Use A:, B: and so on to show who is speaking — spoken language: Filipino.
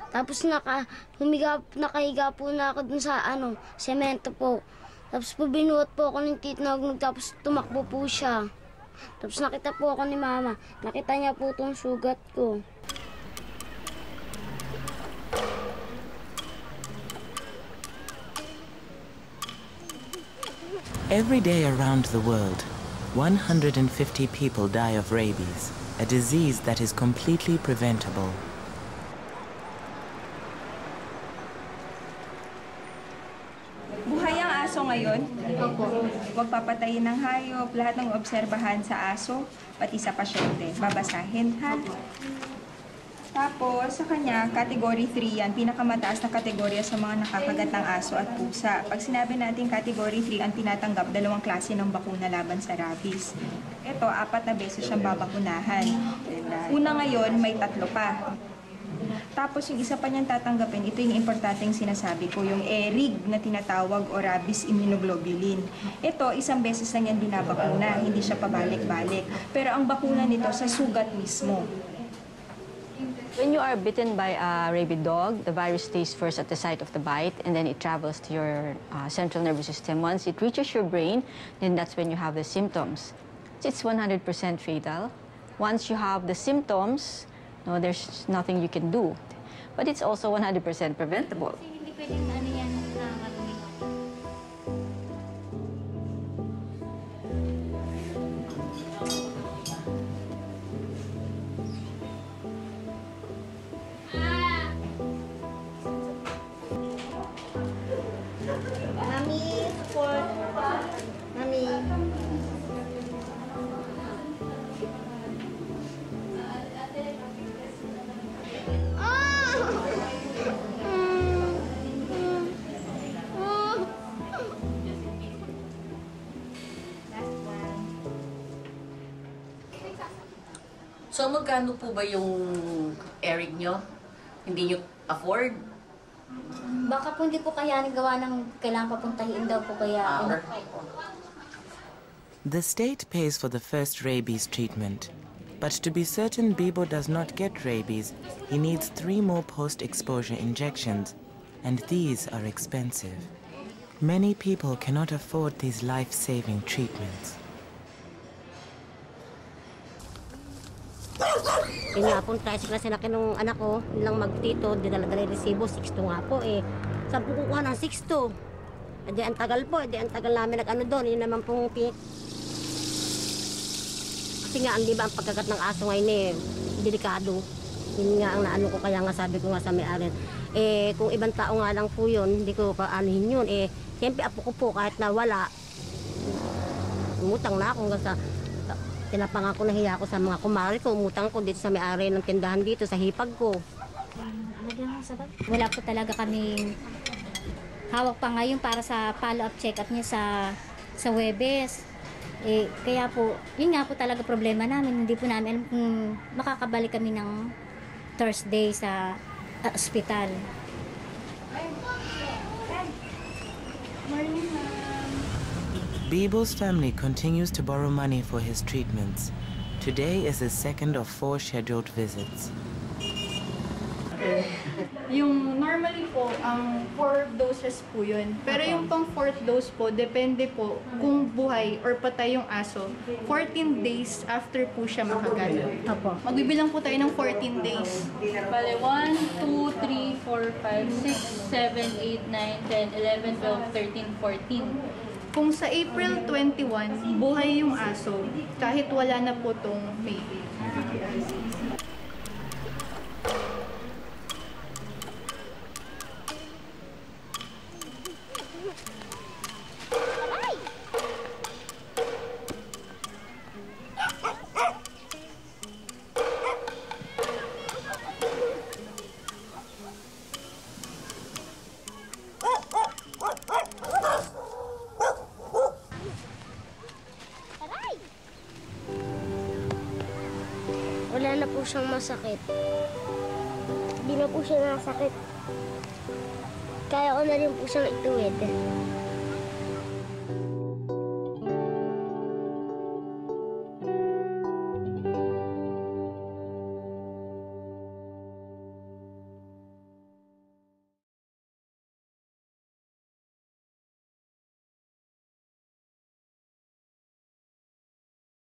A: Tapos nakahiga po na ako dun sa semento po. Tapos po binuhat po ako ng titnog, tapos tumakbo po siya. Tapos nakita po ako ni Mama. Nakita niya po itong sugat ko.
B: Every day around the world, 150 people die of rabies, a disease that is completely preventable.
C: Buhay ang aso ngayon?
A: Opo.
C: Huwag papatayin ng hayop, lahat ng obserbahan sa aso, pati sa pasyente. Babasahin, ha? Tapos, sa kanya, category 3 yan, pinakamataas na kategorya sa mga nakakagat ng aso at pusa. Pag sinabi natin category 3, ang tinatanggap 2 klase ng bakuna laban sa rabies. Ito, 4 na beses siyang babakunahan. Una ngayon, may 3 pa. Tapos yung isa pa niyang tatanggapin, ito yung importanteng sinasabi ko, yung ERIG na tinatawag o rabies immunoglobulin. Ito, 1 beses lang yan binabakuna, hindi siya pabalik-balik. Pero ang bakuna nito sa sugat mismo.
D: When you are bitten by a rabid dog, the virus stays first at the site of the bite, and then it travels to your central nervous system. Once it reaches your brain, then that's when you have the symptoms. It's 100% fatal. Once you have the symptoms, no, there's nothing you can do. But it's also 100% preventable.
E: Hindi pwedeng yan na marumi.
A: Mami, support. Mami.
F: So, magkano po ba yung ERIG nyo? Hindi nyo afford?
E: Baka po hindi po kayanin gawa ng kailangan papuntahin daw po kaya.
B: The state pays for the first rabies treatment. But to be certain Bibo does not get rabies, he needs 3 more post-exposure injections, and these are expensive. Many people cannot afford these life-saving treatments.
G: Yun nga po, tricycle na sinakin ng anak ko, nilang magtito, dinala-dala yung resibo, 6'2" nga po eh. Sabi ko kukuha ng 6'2". Edi ang tagal po, edi ang tagal namin nag-ano doon, yun naman pong kasi nga, di ba ang pagkagat ng aso ngayon eh, delikado. Yun nga ang naano ko, kaya nga sabi ko nga sa may-ari. Eh, kung ibang tao nga lang po yun, hindi ko paanuhin yun. Eh, siyempre apo ko po, kahit na wala, umutang na ako sa tinapangan ko, nahiya ko sa mga kumari ko, umutang ko dito sa may-ari ng tindahan dito, sa hipag ko.
E: Wala po talaga kaming hawak pa ngayon para sa follow-up check-up niya sa Huwebes. Eh, kaya po, yun nga po talaga problema namin. Hindi po namin alam kung makakabalik kami ng Thursday sa ospital.
B: Bibo's family continues to borrow money for his treatments. Today is his 2nd of 4 scheduled visits.
H: Yung normally po, ang 4 doses po yun. Pero yung pang 4th dose po, depende po kung buhay or patay yung aso. 14 days after po siya makagat.
G: Opo.
H: Magbibilang po tayo ng 14 days.
I: Bale, 1, 2, 3, 4, 5, 6, 7, 8, 9, 10, 11, 12, 13, 14.
H: Kung sa April 21, buhay yung aso, kahit wala na po tong baby.
A: Wala na po siyang masakit. Hindi na po siya nasakit. Kaya ko na rin po siyang ituwid.